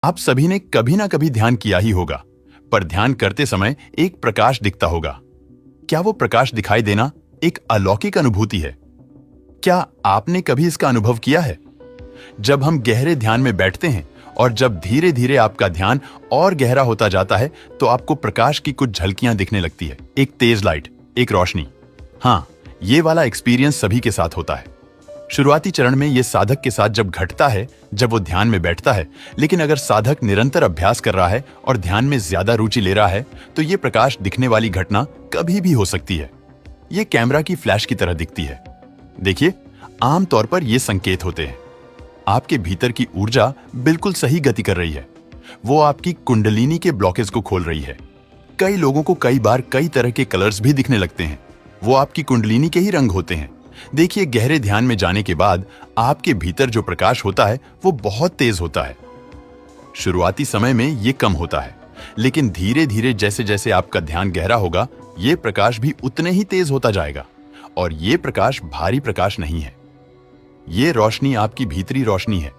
आप सभी ने कभी ना कभी ध्यान किया ही होगा, पर ध्यान करते समय एक प्रकाश दिखता होगा। क्या वो प्रकाश दिखाई देना एक अलौकिक अनुभूति है? क्या आपने कभी इसका अनुभव किया है? जब हम गहरे ध्यान में बैठते हैं और जब धीरे धीरे आपका ध्यान और गहरा होता जाता है, तो आपको प्रकाश की कुछ झलकियां दिखने लगती है। एक तेज लाइट, एक रोशनी। हाँ, ये वाला एक्सपीरियंस सभी के साथ होता है। शुरुआती चरण में ये साधक के साथ जब घटता है, जब वो ध्यान में बैठता है, लेकिन अगर साधक निरंतर अभ्यास कर रहा है और ध्यान में ज्यादा रुचि ले रहा है, तो ये प्रकाश दिखने वाली घटना कभी भी हो सकती है। ये कैमरा की फ्लैश की तरह दिखती है। देखिए, आमतौर पर ये संकेत होते हैं। आपके भीतर की ऊर्जा बिल्कुल सही गति कर रही है। वो आपकी कुंडलिनी के ब्लॉकेज को खोल रही है। कई लोगों को कई बार कई तरह के कलर्स भी दिखने लगते हैं। वो आपकी कुंडलिनी के ही रंग होते हैं। देखिए, गहरे ध्यान में जाने के बाद आपके भीतर जो प्रकाश होता है वो बहुत तेज होता है। शुरुआती समय में ये कम होता है, लेकिन धीरे धीरे जैसे जैसे आपका ध्यान गहरा होगा, ये प्रकाश भी उतने ही तेज होता जाएगा। और ये प्रकाश भारी प्रकाश नहीं है। ये रोशनी आपकी भीतरी रोशनी है।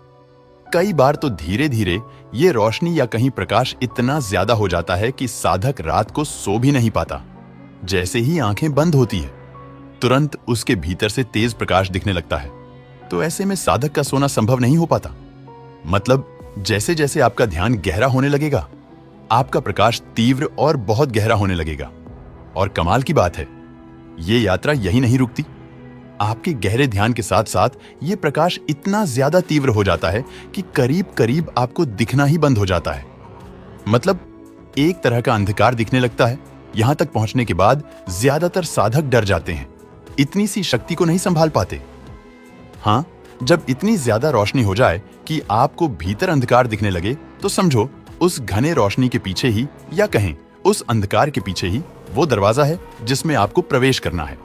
कई बार तो धीरे धीरे ये रोशनी या कहीं प्रकाश इतना ज्यादा हो जाता है कि साधक रात को सो भी नहीं पाता। जैसे ही आंखें बंद होती है, तुरंत उसके भीतर से तेज प्रकाश दिखने लगता है। तो ऐसे में साधक का सोना संभव नहीं हो पाता। मतलब जैसे जैसे आपका ध्यान गहरा होने लगेगा, आपका प्रकाश तीव्र और बहुत गहरा होने लगेगा। और कमाल की बात है, ये यात्रा यही नहीं रुकती। आपके गहरे ध्यान के साथ साथ ये प्रकाश इतना ज्यादा तीव्र हो जाता है कि करीब करीब आपको दिखना ही बंद हो जाता है। मतलब एक तरह का अंधकार दिखने लगता है। यहां तक पहुंचने के बाद ज्यादातर साधक डर जाते हैं। इतनी सी शक्ति को नहीं संभाल पाते। हाँ, जब इतनी ज्यादा रोशनी हो जाए कि आपको भीतर अंधकार दिखने लगे, तो समझो उस घने रोशनी के पीछे ही, या कहें उस अंधकार के पीछे ही, वो दरवाजा है जिसमें आपको प्रवेश करना है।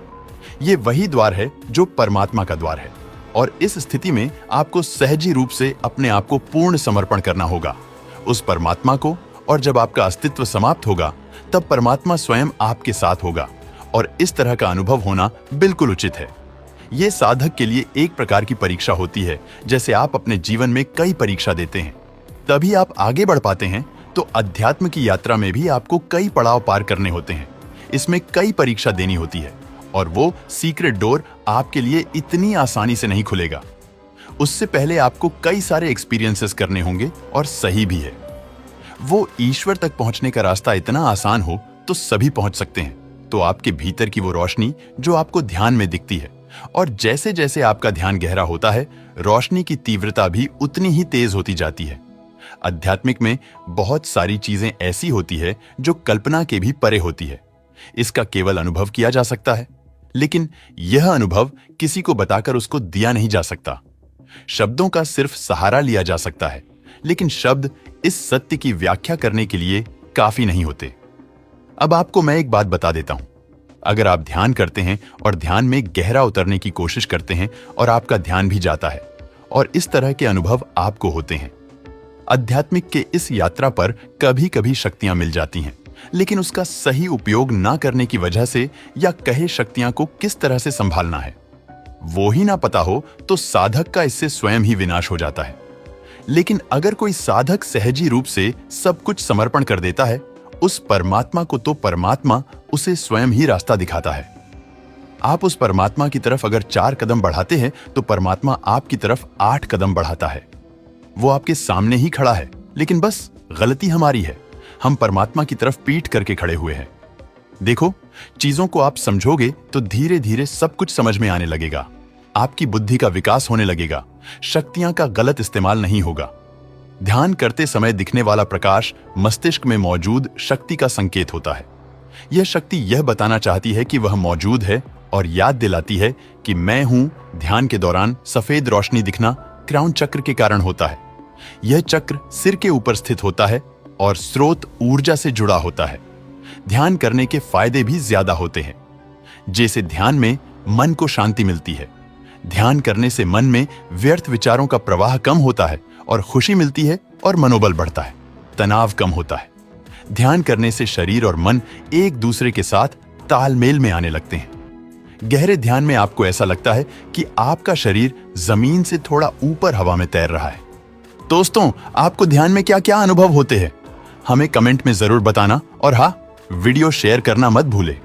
ये वही द्वार है जो परमात्मा का द्वार है। और इस स्थिति में आपको सहजी रूप से अपने आप को पूर्ण समर्पण करना होगा उस परमात्मा को। और जब आपका अस्तित्व समाप्त होगा, तब परमात्मा स्वयं आपके साथ होगा। और इस तरह का अनुभव होना बिल्कुल उचित है। ये साधक के लिए एक प्रकार की परीक्षा होती है। जैसे आप अपने जीवन में कई परीक्षा देते हैं, तभी आप आगे बढ़ पाते हैं। तो अध्यात्म की यात्रा में भी आपको कई पड़ाव पार करने होते हैं। इसमें कई परीक्षा देनी होती है, और वो सीक्रेट डोर आपके लिए इतनी आसानी से नहीं खुलेगा। उससे पहले आपको कई सारे एक्सपीरियंसेस करने होंगे, और सही भी है। वो ईश्वर तक पहुंचने का रास्ता इतना आसान हो तो सभी पहुंच सकते हैं। तो आपके भीतर की वो रोशनी जो आपको ध्यान में दिखती है, और जैसे जैसे आपका ध्यान गहरा होता है, रोशनी की तीव्रता भी उतनी ही तेज होती जाती है। आध्यात्मिक में बहुत सारी चीजें ऐसी होती है जो कल्पना के भी परे होती है। इसका केवल अनुभव किया जा सकता है, लेकिन यह अनुभव किसी को बताकर उसको दिया नहीं जा सकता। शब्दों का सिर्फ सहारा लिया जा सकता है, लेकिन शब्द इस सत्य की व्याख्या करने के लिए काफी नहीं होते। अब आपको मैं एक बात बता देता हूं। अगर आप ध्यान करते हैं और ध्यान में गहरा उतरने की कोशिश करते हैं, और आपका ध्यान भी जाता है, और इस तरह के अनुभव आपको होते हैं। आध्यात्मिक के इस यात्रा पर कभी कभी शक्तियां मिल जाती हैं, लेकिन उसका सही उपयोग ना करने की वजह से, या कहे शक्तियां को किस तरह से संभालना है, वो ही ना पता हो, तो साधक का इससे स्वयं ही विनाश हो जाता है। लेकिन अगर कोई साधक सहजी रूप से सब कुछ समर्पण कर देता है, उस परमात्मा को तो परमात्मा उसे स्वयं ही रास्ता दिखाता है। आप उस परमात्मा की तरफ अगर 4 कदम बढ़ाते हैं, तो परमात्मा आपकी तरफ 8 कदम बढ़ाता है। वो आपके सामने ही खड़ा है, लेकिन बस गलती हमारी है। हम परमात्मा की तरफ पीठ करके खड़े हुए हैं। देखो, चीजों को आप समझोगे तो धीरे धीरे सब कुछ समझ में आने लगेगा। आपकी बुद्धि का विकास होने लगेगा। शक्तियां का गलत इस्तेमाल नहीं होगा। ध्यान करते समय दिखने वाला प्रकाश मस्तिष्क में मौजूद शक्ति का संकेत होता है। यह शक्ति यह बताना चाहती है कि वह मौजूद है, और याद दिलाती है कि मैं हूं। ध्यान के दौरान सफेद रोशनी दिखना क्राउन चक्र के कारण होता है। यह चक्र सिर के ऊपर स्थित होता है और स्रोत ऊर्जा से जुड़ा होता है। ध्यान करने के फायदे भी ज्यादा होते हैं। जैसे ध्यान में मन को शांति मिलती है। ध्यान करने से मन में व्यर्थ विचारों का प्रवाह कम होता है, और खुशी मिलती है, और मनोबल बढ़ता है। तनाव कम होता है। ध्यान करने से शरीर और मन एक दूसरे के साथ तालमेल में आने लगते हैं। गहरे ध्यान में आपको ऐसा लगता है कि आपका शरीर जमीन से थोड़ा ऊपर हवा में तैर रहा है। दोस्तों, आपको ध्यान में क्या क्या अनुभव होते हैं, हमें कमेंट में जरूर बताना और हाँ, वीडियो शेयर करना मत भूले।